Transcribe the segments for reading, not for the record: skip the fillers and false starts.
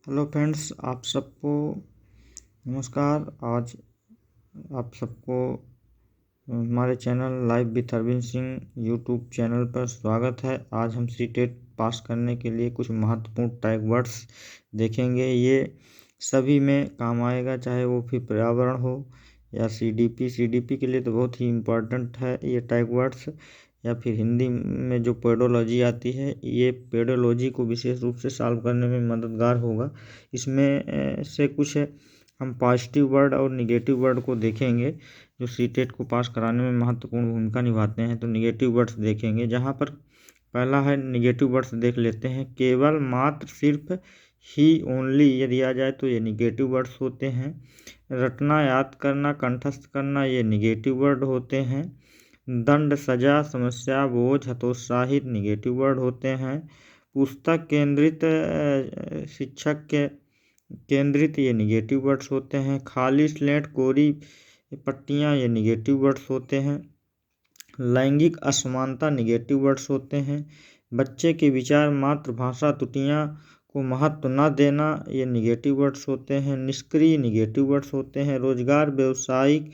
Hello friends, आप सबको नमस्कार। आज आप सबको हमारे channel live with Arvind Singh YouTube channel पर स्वागत है। आज हम सीटेट पास करने के लिए कुछ महत्वपूर्ण टैग वर्ड्स देखेंगे। ये सभी में काम आएगा, चाहे वो फिर पर्यावरण हो या सीडीपी के लिए तो बहुत ही इम्पोर्टेंट है ये टैग वर्ड्स, या फिर हिंदी में जो पेडोलॉजी आती है, ये पेडोलॉजी को विशेष रूप से सॉल्व करने में मददगार होगा। इसमें से कुछ हम पॉजिटिव वर्ड और निगेटिव वर्ड को देखेंगे जो सीटेट को पास कराने में महत्वपूर्ण भूमिका निभाते हैं। तो निगेटिव वर्ड्स देखेंगे, जहाँ पर पहला है निगेटिव वर्ड्स देख लेते हैं। केवल, मात्र, सिर्फ, ही, ओनली यदि आ जाए तो ये निगेटिव वर्ड्स होते हैं। रटना, याद करना, कंठस्थ करना ये निगेटिव वर्ड होते हैं। दंड, सजा, समस्या, बोझ, हतोत्साहित निगेटिव वर्ड होते हैं। पुस्तक केंद्रित, शिक्षक के केंद्रित ये निगेटिव वर्ड्स होते हैं। खाली स्लेट, कोरी पट्टियाँ ये निगेटिव वर्ड्स होते हैं। लैंगिक असमानता निगेटिव वर्ड्स होते हैं। बच्चे के विचार, मातृभाषा, त्रुटियाँ को महत्व न देना ये निगेटिव वर्ड्स होते हैं। निष्क्रिय निगेटिव वर्ड्स होते हैं। रोजगार, व्यावसायिक,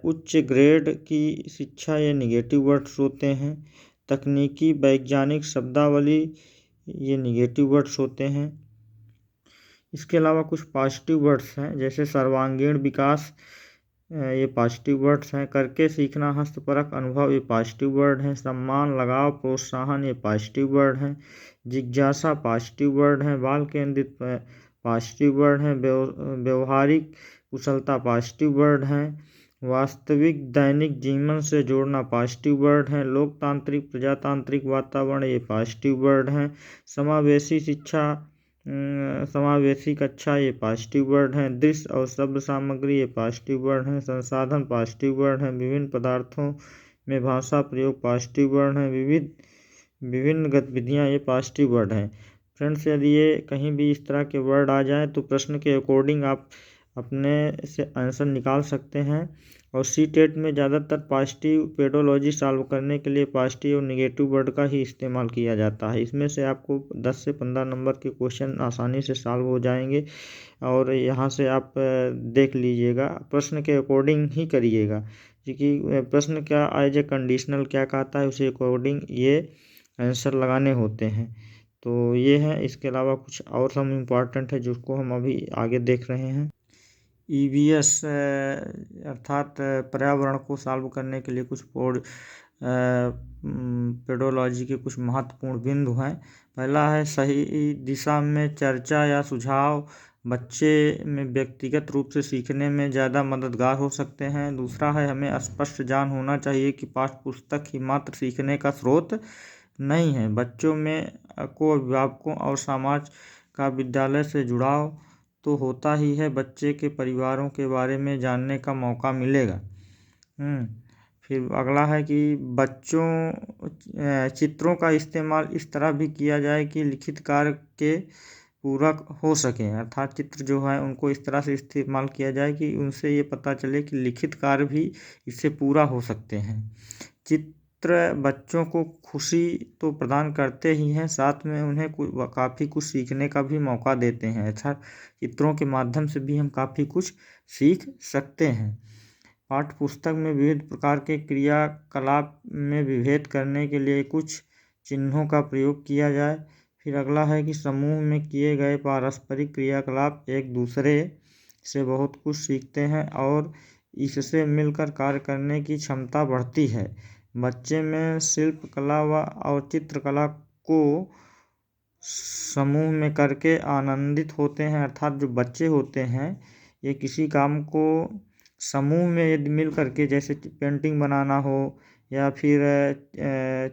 उच्च ग्रेड की शिक्षा ये निगेटिव वर्ड्स होते हैं। तकनीकी, वैज्ञानिक, शब्दावली ये निगेटिव वर्ड्स होते हैं। इसके अलावा कुछ पॉजिटिव वर्ड्स हैं, जैसे सर्वांगीण विकास, ये पॉजिटिव वर्ड्स हैं। करके सीखना, हस्तपरक अनुभव ये पॉजिटिव वर्ड हैं। सम्मान, लगाव, प्रोत्साहन ये पॉजिटिव वर्ड हैं। जिज्ञासा पॉजिटिव वर्ड हैं। बाल केंद्रित पॉजिटिव वर्ड हैं। व्यवहारिक कुशलता पॉजिटिव वर्ड हैं। वास्तविक दैनिक जीवन से जोड़ना पॉजिटिव वर्ड हैं। लोकतांत्रिक, प्रजातांत्रिक वातावरण ये पॉजिटिव वर्ड हैं। समावेशी शिक्षा, समावेशी कक्षा ये पॉजिटिव वर्ड हैं। दृश्य और शब्द सामग्री ये पॉजिटिव वर्ड हैं। संसाधन पॉजिटिव वर्ड हैं। विभिन्न पदार्थों में भाषा प्रयोग पॉजिटिव वर्ड हैं। विभिन्न गतिविधियाँ ये पॉजिटिव वर्ड हैं। फ्रेंड्स, यदि ये कहीं भी इस तरह के वर्ड आ जाए तो प्रश्न के अकॉर्डिंग आप अपने से आंसर निकाल सकते हैं। और सीटेट में ज़्यादातर पॉजिटिव पेडोलॉजी सॉल्व करने के लिए पॉजिटिव और निगेटिव वर्ड का ही इस्तेमाल किया जाता है। इसमें से आपको 10 से 15 नंबर के क्वेश्चन आसानी से सॉल्व हो जाएंगे, और यहाँ से आप देख लीजिएगा, प्रश्न के अकॉर्डिंग ही करिएगा, क्योंकि प्रश्न क्या एज ए कंडीशनल क्या कहता है उसी अकॉर्डिंग ये आंसर लगाने होते हैं। तो ये है। इसके अलावा कुछ और सम इम्पॉर्टेंट है जिसको हम अभी आगे देख रहे हैं। ईवीएस अर्थात पर्यावरण को सॉल्व करने के लिए कुछ पेडोलॉजी के कुछ महत्वपूर्ण बिंदु हैं। पहला है सही दिशा में चर्चा या सुझाव बच्चे में व्यक्तिगत रूप से सीखने में ज़्यादा मददगार हो सकते हैं। दूसरा है हमें स्पष्ट जान होना चाहिए कि पाठ्य पुस्तक ही मात्र सीखने का स्रोत नहीं है। बच्चों में को अभिभावकों और समाज का विद्यालय से जुड़ाव तो होता ही है, बच्चे के परिवारों के बारे में जानने का मौका मिलेगा। फिर अगला है कि चित्रों का इस्तेमाल इस तरह भी किया जाए कि लिखित कार्य के पूरक हो सके, अर्थात चित्र जो है उनको इस तरह से इस्तेमाल किया जाए कि उनसे ये पता चले कि लिखित कार्य भी इससे पूरा हो सकते हैं। चित्र बच्चों को खुशी तो प्रदान करते ही हैं, साथ में उन्हें काफ़ी कुछ सीखने का भी मौका देते हैं। अच्छा, चित्रों के माध्यम से भी हम काफ़ी कुछ सीख सकते हैं। पाठ्य पुस्तक में विविध प्रकार के क्रियाकलाप में विभेद करने के लिए कुछ चिन्हों का प्रयोग किया जाए। फिर अगला है कि समूह में किए गए पारस्परिक क्रियाकलाप एक दूसरे से बहुत कुछ सीखते हैं और इससे मिलकर कार्य करने की क्षमता बढ़ती है। बच्चे में शिल्प कला और चित्रकला को समूह में करके आनंदित होते हैं, अर्थात जो बच्चे होते हैं ये किसी काम को समूह में यदि मिल करके, जैसे पेंटिंग बनाना हो या फिर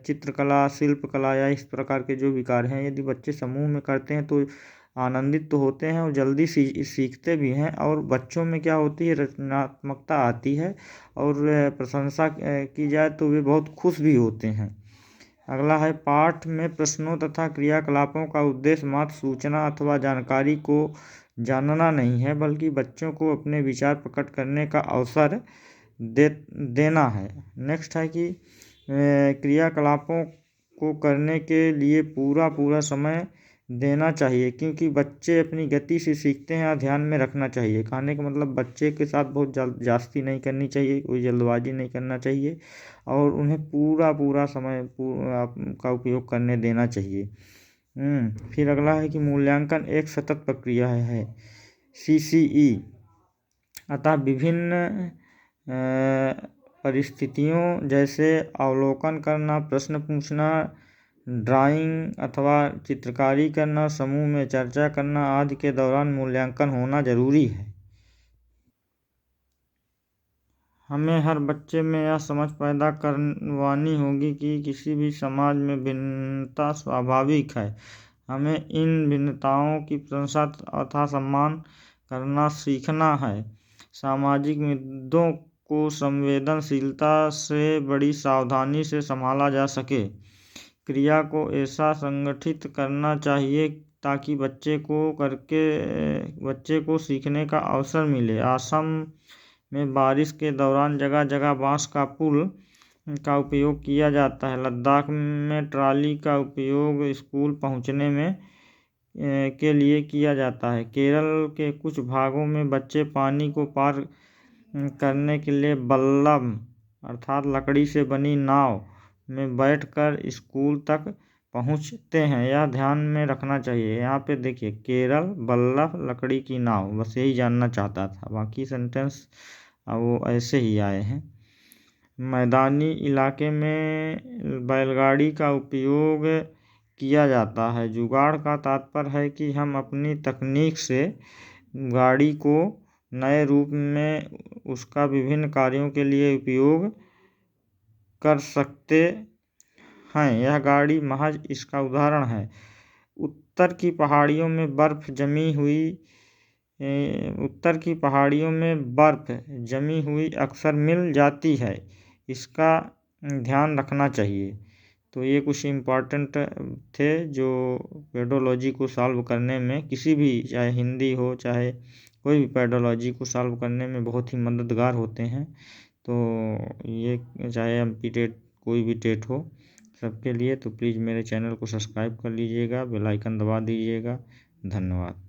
चित्रकला, शिल्पकला या इस प्रकार के जो भी कार्य हैं, यदि बच्चे समूह में करते हैं तो आनंदित तो होते हैं और जल्दी सीखते भी हैं। और बच्चों में क्या होती है, रचनात्मकता आती है और प्रशंसा की जाए तो वे बहुत खुश भी होते हैं। अगला है पाठ में प्रश्नों तथा क्रियाकलापों का उद्देश्य मात्र सूचना अथवा जानकारी को जानना नहीं है, बल्कि बच्चों को अपने विचार प्रकट करने का अवसर देना है। नेक्स्ट है कि क्रियाकलापों को करने के लिए पूरा समय देना चाहिए, क्योंकि बच्चे अपनी गति से सीखते हैं और ध्यान में रखना चाहिए। कहने का मतलब बच्चे के साथ बहुत जास्ती नहीं करनी चाहिए, कोई जल्दबाजी नहीं करना चाहिए और उन्हें पूरा पूरा समय का उपयोग करने देना चाहिए। फिर अगला है कि मूल्यांकन एक सतत प्रक्रिया है, CCE। अतः विभिन्न परिस्थितियों जैसे अवलोकन करना, प्रश्न पूछना, ड्राइंग अथवा चित्रकारी करना, समूह में चर्चा करना आदि के दौरान मूल्यांकन होना जरूरी है। हमें हर बच्चे में यह समझ पैदा करवानी होगी कि किसी भी समाज में भिन्नता स्वाभाविक है। हमें इन भिन्नताओं की प्रशंसा तथा सम्मान करना सीखना है। सामाजिक मुद्दों को संवेदनशीलता से बड़ी सावधानी से संभाला जा सके। क्रिया को ऐसा संगठित करना चाहिए ताकि बच्चे को सीखने का अवसर मिले। असम में बारिश के दौरान जगह जगह बांस का पुल का उपयोग किया जाता है। लद्दाख में ट्रॉली का उपयोग स्कूल पहुंचने में के लिए किया जाता है। केरल के कुछ भागों में बच्चे पानी को पार करने के लिए बल्लम अर्थात लकड़ी से बनी नाव में बैठकर स्कूल तक पहुंचते हैं। यह ध्यान में रखना चाहिए। यहाँ पे देखिए, केरल बल्लम लकड़ी की नाव, बस यही जानना चाहता था, बाकी सेंटेंस वो ऐसे ही आए हैं। मैदानी इलाके में बैलगाड़ी का उपयोग किया जाता है। जुगाड़ का तात्पर्य है कि हम अपनी तकनीक से गाड़ी को नए रूप में उसका विभिन्न कार्यों के लिए उपयोग कर सकते हैं। यह गाड़ी महज इसका उदाहरण है। उत्तर की पहाड़ियों में बर्फ जमी हुई अक्सर मिल जाती है, इसका ध्यान रखना चाहिए। तो ये कुछ इम्पॉर्टेंट थे जो पेडोलॉजी को सॉल्व करने में, किसी भी, चाहे हिंदी हो चाहे कोई भी, पेडोलॉजी को सॉल्व करने में बहुत ही मददगार होते हैं। तो ये चाहे MP टेट कोई भी टेट हो सबके लिए। तो प्लीज़ मेरे चैनल को सब्सक्राइब कर लीजिएगा, बेल आइकन दबा दीजिएगा। धन्यवाद।